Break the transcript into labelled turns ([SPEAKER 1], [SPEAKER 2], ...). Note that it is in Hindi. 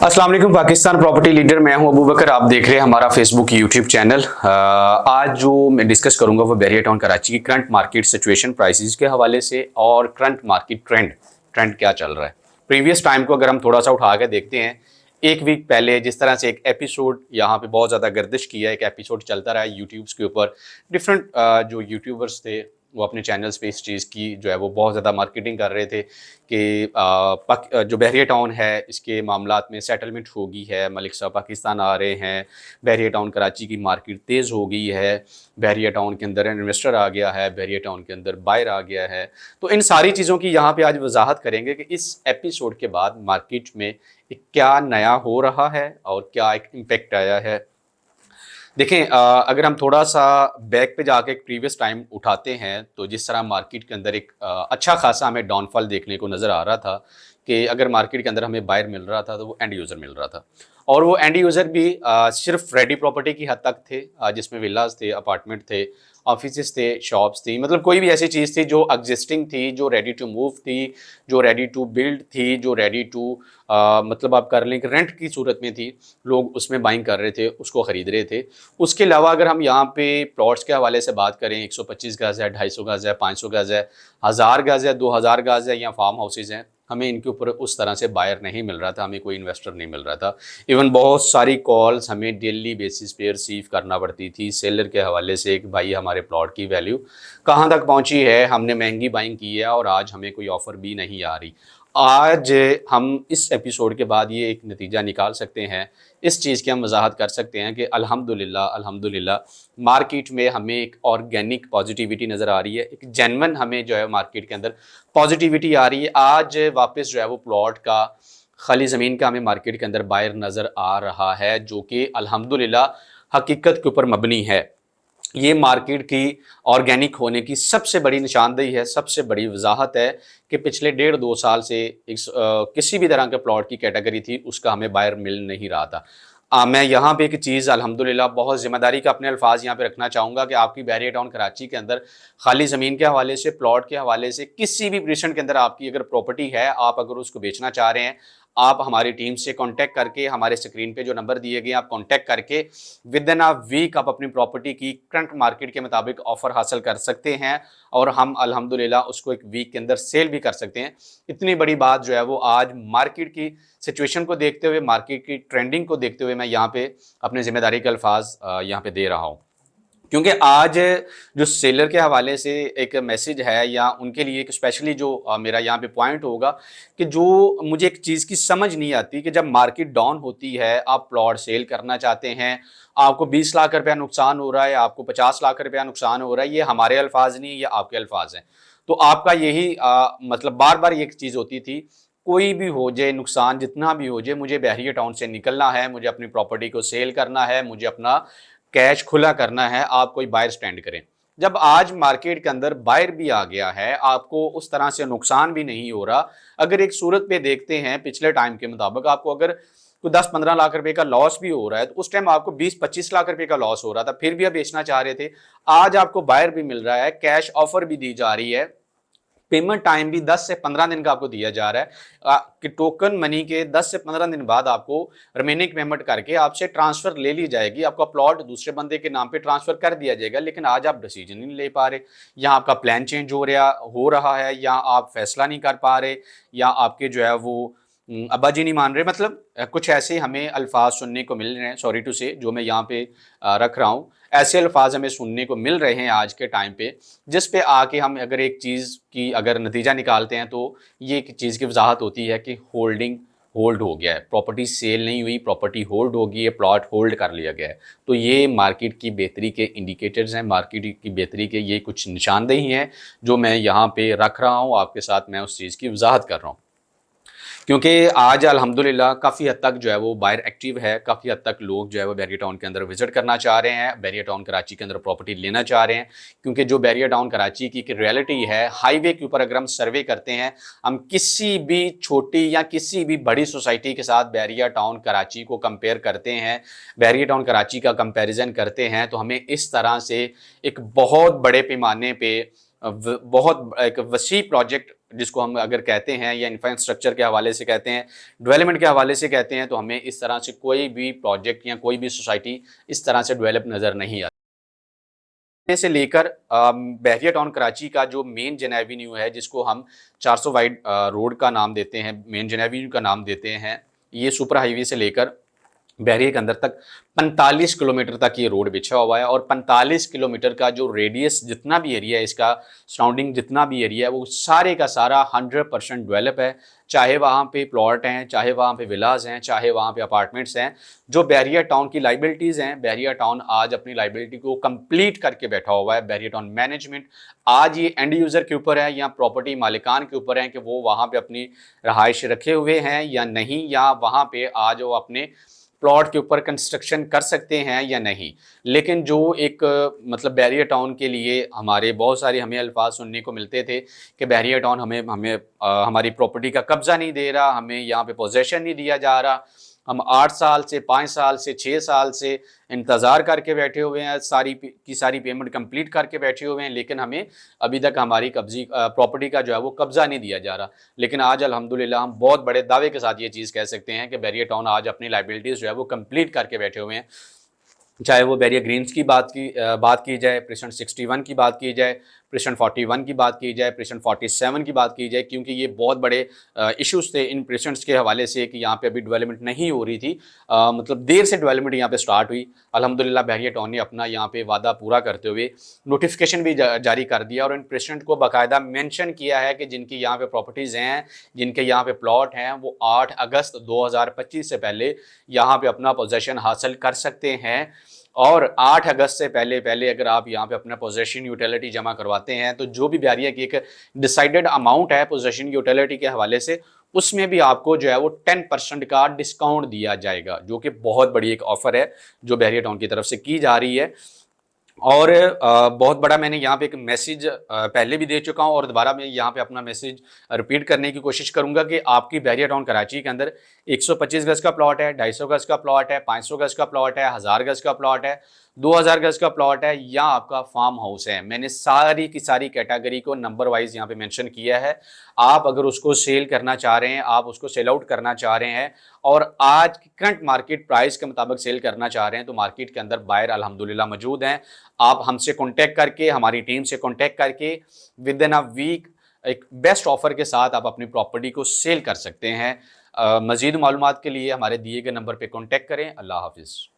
[SPEAKER 1] अस्सलाम वालेकुम। पाकिस्तान प्रॉपर्टी लीडर मैं हूं अबू बकर। आप देख रहे हैं हमारा फेसबुक यूट्यूब चैनल। आज जो मैं डिस्कस करूंगा वो बैरियर टाउन कराची की करंट मार्केट सिचुएशन प्राइसेस के हवाले से और करंट मार्केट ट्रेंड क्या चल रहा है। प्रीवियस टाइम को अगर हम थोड़ा सा उठा के देखते हैं, एक वीक पहले जिस तरह से एक एपिसोड यहाँ पे बहुत ज़्यादा गर्दिश किया, एक एपिसोड चलता रहा है यूट्यूब्स के ऊपर। डिफरेंट जो यूट्यूबर्स थे वो अपने चैनल्स पे इस चीज़ की जो है वो बहुत ज़्यादा मार्केटिंग कर रहे थे कि जो बैरियर टाउन है इसके मामलात में सेटलमेंट हो गई है, मलिक साहब पाकिस्तान आ रहे हैं, बैरियर टाउन कराची की मार्केट तेज़ हो गई है, बैरियर टाउन के अंदर इन्वेस्टर आ गया है, बैरियर टाउन के अंदर बायर आ गया है। तो इन सारी चीज़ों की यहाँ पे आज वजाहत करेंगे कि इस एपिसोड के बाद मार्केट में एक क्या नया हो रहा है और क्या एक इम्पेक्ट आया है। देखें, अगर हम थोड़ा सा बैक पे जाके एक प्रीवियस टाइम उठाते हैं तो जिस तरह मार्केट के अंदर एक अच्छा खासा हमें डाउनफॉल देखने को नज़र आ रहा था कि अगर मार्केट के अंदर हमें बायर मिल रहा था तो वो एंड यूज़र मिल रहा था, और वो एंड यूज़र भी सिर्फ रेडी प्रॉपर्टी की हद तक थे, जिसमें विलाज थे, अपार्टमेंट थे, ऑफिस थे, शॉप्स थी, मतलब कोई भी ऐसी चीज़ थी जो एग्जिस्टिंग थी, जो रेडी टू मूव थी, जो रेडी टू बिल्ड थी, जो रेडी टू मतलब आप कर लें कि रेंट की सूरत में थी, लोग उसमें बाइंग कर रहे थे, उसको ख़रीद रहे थे। उसके अलावा अगर हम यहाँ पे प्लॉट्स के हवाले से बात करें, 125 गज़ है, 250 गज़ है, 500 गज़ है, 1000 गज़ है, 2000 गज़ है या फार्म हाउसेज़ हैं, हमें इनके ऊपर उस तरह से बायर नहीं मिल रहा था, हमें कोई इन्वेस्टर नहीं मिल रहा था। इवन बहुत सारी कॉल्स हमें डेली बेसिस पे रिसीव करना पड़ती थी सेलर के हवाले से कि भाई हमारे प्लॉट की वैल्यू कहाँ तक पहुँची है, हमने महंगी बाइंग की है और आज हमें कोई ऑफ़र भी नहीं आ रही। आज हम इस एपिसोड के बाद ये एक नतीजा निकाल सकते हैं, इस चीज़ की हम वजाहत कर सकते हैं कि अल्हम्दुलिल्लाह मार्केट में हमें एक ऑर्गेनिक पॉजिटिविटी नज़र आ रही है, एक जेन्युइन हमें जो है मार्केट के अंदर पॉजिटिविटी आ रही है। आज वापस जो है वो प्लॉट का, खाली ज़मीन का हमें मार्केट के अंदर बायर नज़र आ रहा है, जो कि अल्हम्दुलिल्लाह हकीकत के ऊपर मबनी है। ये मार्केट की ऑर्गेनिक होने की सबसे बड़ी निशानदेही है, सबसे बड़ी वजाहत है कि पिछले 1.5-2 साल से किसी भी तरह के प्लॉट की कैटेगरी थी उसका हमें बायर मिल नहीं रहा था। मैं यहाँ पे एक चीज़ अल्हम्दुलिल्लाह बहुत ज़िम्मेदारी का अपने अल्फाज यहाँ पे रखना चाहूँगा कि आपकी बैरियर टाउन कराची के अंदर खाली ज़मीन के हवाले से, प्लॉट के हवाले से, किसी भी पोजीशन के अंदर आपकी अगर प्रॉपर्टी है, आप अगर उसको बेचना चाह रहे हैं, आप हमारी टीम से कांटेक्ट करके, हमारे स्क्रीन पे जो नंबर दिए गए आप कांटेक्ट करके विद इन अ वीक आप अपनी प्रॉपर्टी की करंट मार्केट के मुताबिक ऑफर हासिल कर सकते हैं और हम अल्हम्दुलिल्लाह उसको एक वीक के अंदर सेल भी कर सकते हैं। इतनी बड़ी बात जो है वो आज मार्केट की सिचुएशन को देखते हुए, मार्केट की ट्रेंडिंग को देखते हुए मैं यहाँ पे अपनी जिम्मेदारी के अल्फाज यहाँ पे दे रहा हूँ, क्योंकि आज जो सेलर के हवाले से एक मैसेज है या उनके लिए एक स्पेशली जो मेरा यहाँ पे पॉइंट होगा कि जो मुझे एक चीज़ की समझ नहीं आती कि जब मार्केट डाउन होती है, आप प्लॉट सेल करना चाहते हैं, आपको 20 लाख रुपया नुकसान हो रहा है, आपको 50 लाख रुपया नुकसान हो रहा है, ये हमारे अल्फाज नहीं, ये आपके अल्फाज हैं। तो आपका यही मतलब बार बार ये एक चीज़ होती थी, कोई भी हो जाए नुकसान, जितना भी हो जाए, मुझे बैरियर टाउन से निकलना है, मुझे अपनी प्रॉपर्टी को सेल करना है, मुझे अपना कैश खुला करना है, आप कोई बायर स्टैंड करें। जब आज मार्केट के अंदर बायर भी आ गया है, आपको उस तरह से नुकसान भी नहीं हो रहा। अगर एक सूरत पे देखते हैं पिछले टाइम के मुताबिक, आपको अगर कोई 10-15 लाख रुपए का लॉस भी हो रहा है तो उस टाइम आपको 20-25 लाख रुपए का लॉस हो रहा था, फिर भी आप बेचना चाह रहे थे। आज आपको बायर भी मिल रहा है, कैश ऑफर भी दी जा रही है, पेमेंट टाइम भी 10 से 15 दिन का आपको दिया जा रहा है कि टोकन मनी के 10 से 15 दिन बाद आपको रिमेनिंग पेमेंट करके आपसे ट्रांसफर ले ली जाएगी, आपका प्लॉट दूसरे बंदे के नाम पे ट्रांसफर कर दिया जाएगा। लेकिन आज आप डिसीजन नहीं ले पा रहे, या आपका प्लान चेंज हो रहा है, या आप फैसला नहीं कर पा रहे, या आपके जो है वो अब्बा जी नहीं मान रहे। मतलब कुछ ऐसे हमें अल्फाज सुनने को मिल रहे हैं, सॉरी टू से, जो मैं यहाँ पे रख रहा हूँ, ऐसे अल्फाज हमें सुनने को मिल रहे हैं आज के टाइम पे, जिस पे आके हम अगर एक चीज़ की अगर नतीजा निकालते हैं तो ये एक चीज़ की वजाहत होती है कि होल्ड हो गया है, प्रॉपर्टी सेल नहीं हुई, प्रॉपर्टी होल्ड हो गई है, प्लॉट होल्ड कर लिया गया है। तो ये मार्केट की बेहतरी के इंडिकेटर्स हैं, मार्केट की बेहतरी के ये कुछ निशानदेही हैं जो मैं यहाँ पे रख रहा हूँ आपके साथ, मैं उस चीज़ की वजाहत कर रहा हूँ। क्योंकि आज अल्हम्दुलिल्लाह काफ़ी हद तक जो है वो बायर एक्टिव है, काफ़ी हद तक लोग जो है वो बैरियर टाउन के अंदर विजिट करना चाह रहे हैं, बैरियर टाउन कराची के अंदर प्रॉपर्टी लेना चाह रहे हैं। क्योंकि जो बैरियर टाउन कराची की रियलिटी है, हाईवे के ऊपर अगर हम सर्वे करते हैं, हम किसी भी छोटी या किसी भी बड़ी सोसाइटी के साथ बैरियर टाउन कराची को कंपेयर करते हैं, बैरियर टाउन कराची का कंपेरिजन करते हैं, तो हमें इस तरह से एक बहुत बड़े पैमाने पे बहुत एक वसी प्रोजेक्ट जिसको हम अगर कहते हैं या इंफ्रास्ट्रक्चर के हवाले से कहते हैं, डेवलपमेंट के हवाले से कहते हैं, तो हमें इस तरह से कोई भी प्रोजेक्ट या कोई भी सोसाइटी इस तरह से डेवलप नज़र नहीं आती। से लेकर बहरिया टाउन कराची का जो मेन जन एवेन्यू है, जिसको हम 400 वाइड रोड का नाम देते हैं, मेन जन एवेन्यू का नाम देते हैं, ये सुपर हाईवे से लेकर बहरिया के अंदर तक 45 किलोमीटर तक ये रोड बिछा हुआ है। और 45 किलोमीटर का जो रेडियस जितना भी एरिया है, इसका सराउंडिंग जितना भी एरिया है, वो सारे का सारा 100% डेवलप है। चाहे वहाँ पे प्लॉट हैं, चाहे वहाँ पे विलाज हैं, चाहे वहाँ पे अपार्टमेंट्स हैं। जो बहरिया टाउन की लाइबिलिटीज़ हैं, बहरिया टाउन आज अपनी लाइबिलिटी को कंप्लीट करके बैठा हुआ है। बहरिया टाउन मैनेजमेंट आज ये एंड यूज़र के ऊपर है या प्रॉपर्टी मालिकान के ऊपर है कि वो वहाँ पे अपनी रहाइश रखे हुए हैं या नहीं, या वहाँ पे आज वो अपने प्लॉट के ऊपर कंस्ट्रक्शन कर सकते हैं या नहीं। लेकिन जो एक मतलब बहरिया टाउन के लिए हमारे बहुत सारे हमें अल्फाज सुनने को मिलते थे कि बहरिया टाउन हमें हमें हमारी प्रॉपर्टी का कब्ज़ा नहीं दे रहा, हमें यहाँ पे पोजेशन नहीं दिया जा रहा, हम 8 साल से 5 साल से 6 साल से इंतज़ार करके बैठे हुए हैं, सारी पेमेंट कंप्लीट करके बैठे हुए हैं, लेकिन हमें अभी तक हमारी प्रॉपर्टी का जो है वो कब्ज़ा नहीं दिया जा रहा। लेकिन आज अल्हम्दुलिल्लाह हम बहुत बड़े दावे के साथ ये चीज़ कह सकते हैं कि बहरिया टाउन आज अपनी लाइबिलिटीज़ जो है वो कंप्लीट करके बैठे हुए हैं। चाहे वो बैरिया ग्रीन्स की बात की जाए, प्रेसिडेंट 61 की बात की जाए, प्रेसिडेंट 41 की बात की जाए, प्रेसिडेंट 47 की बात की जाए, क्योंकि ये बहुत बड़े इश्यूज़ थे इन प्रेसिडेंट्स के हवाले से कि यहाँ पे अभी डेवलपमेंट नहीं हो रही थी। मतलब देर से डेवलपमेंट यहाँ पे स्टार्ट हुई। अल्हम्दुलिल्लाह बहरिया टाउन ने अपना यहाँ पे वादा पूरा करते हुए नोटिफिकेशन भी जारी कर दिया और इन प्रेसिडेंट को बाकायदा मेंशन किया है कि जिनकी यहाँ पे प्रॉपर्टीज़ हैं, जिनके यहाँ पे प्लॉट हैं, वो 8 अगस्त 2025 से पहले यहाँ पे अपना पोजेशन हासिल कर सकते हैं। और 8 अगस्त से पहले पहले अगर आप यहाँ पे अपना पोजेशन यूटिलिटी जमा करवाते हैं, तो जो भी बहरिया की एक डिसाइडेड अमाउंट है पोजेशन यूटिलिटी के हवाले से, उसमें भी आपको जो है वो 10% का डिस्काउंट दिया जाएगा, जो कि बहुत बड़ी एक ऑफर है जो बहरिया टाउन की तरफ से की जा रही है। और बहुत बड़ा मैंने यहाँ पे एक मैसेज पहले भी दे चुका हूँ और दोबारा मैं यहाँ पे अपना मैसेज रिपीट करने की कोशिश करूँगा कि आपकी बहरिया टाउन कराची के अंदर 125 गज़ का प्लॉट है, 250 गज़ का प्लॉट है, 500 गज़ का प्लॉट है, 1000 गज़ का प्लॉट है, 2000 गज़ का प्लॉट है, या आपका फार्म हाउस है। मैंने सारी की सारी कैटेगरी को नंबर वाइज यहाँ पे मेंशन किया है। आप अगर उसको सेल करना चाह रहे हैं, आप उसको सेल आउट करना चाह रहे हैं और आज की करंट मार्केट प्राइस के मुताबिक सेल करना चाह रहे हैं, तो मार्केट के अंदर बायर अल्हम्दुलिल्लाह मौजूद हैं। आप हमसे कॉन्टैक्ट करके, हमारी टीम से कॉन्टैक्ट करके विद इन अ वीक एक बेस्ट ऑफर के साथ आप अपनी प्रॉपर्टी को सेल कर सकते हैं। मज़ीद मालूमात के लिए हमारे दिए गए नंबर पर कॉन्टैक्ट करें। अल्लाह हाफिज़।